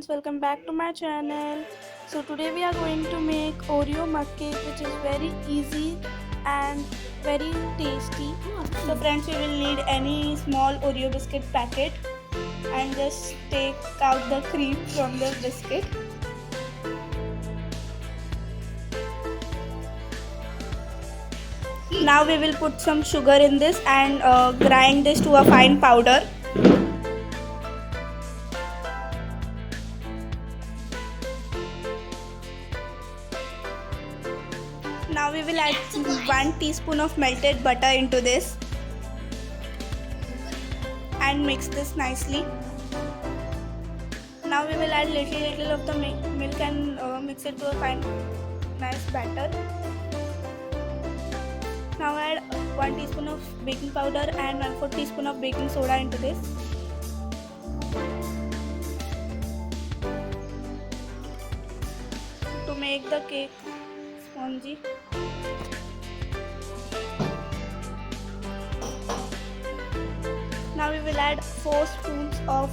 friends, welcome back to my channel. So today we are going to make Oreo mug cake, which is very easy and very tasty. So friends, we will need any small Oreo biscuit packet and just take out the cream from the biscuit. Now we will put some sugar in this and grind this to a fine powder. Now we will add 1 teaspoon of melted butter into this and mix this nicely. Now we will add little of the milk and mix it to a fine nice batter. Now add 1 teaspoon of baking powder and 1/4 teaspoon of baking soda into this. To make the cake spongy. Now we will add 4 spoons of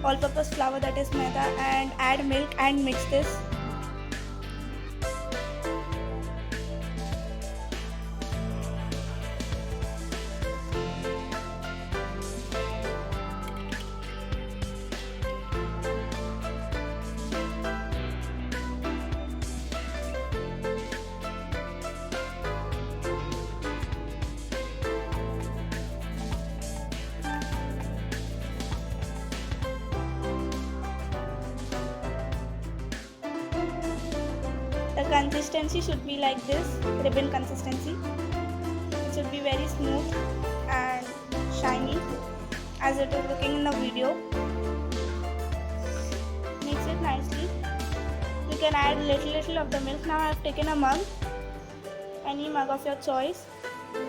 all-purpose flour, that is maida, and add milk and mix this. The consistency should be like this, ribbon consistency. It should be very smooth and shiny as it is looking in the video. Mix it nicely. You can add little of the milk. Now I have taken a mug, any mug of your choice,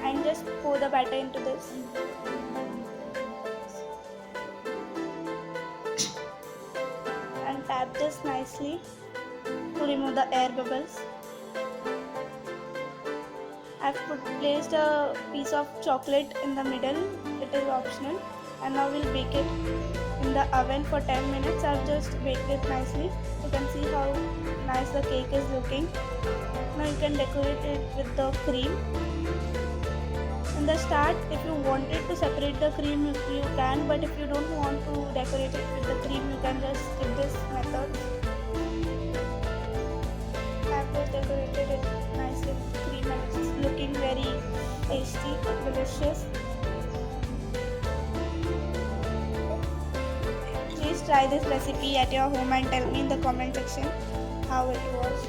and just pour the batter into this. And tap this nicely to remove the air bubbles. I have placed a piece of chocolate in the middle. It is optional. And now we'll bake it in the oven for 10 minutes. I've just baked it nicely. You can see how nice the cake is looking. Now you can decorate it with the cream. In the start, if you wanted to separate the cream, you can. But if you don't want to decorate it with the cream, you can just skip this method. I've just decorated it nicely with cream and it's looking very tasty, delicious. Please try this recipe at your home and tell me in the comment section how it was.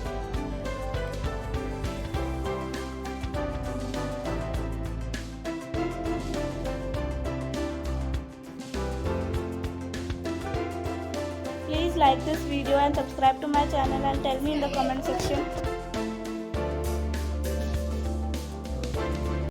Please like this video and subscribe to my channel and tell me in the comment section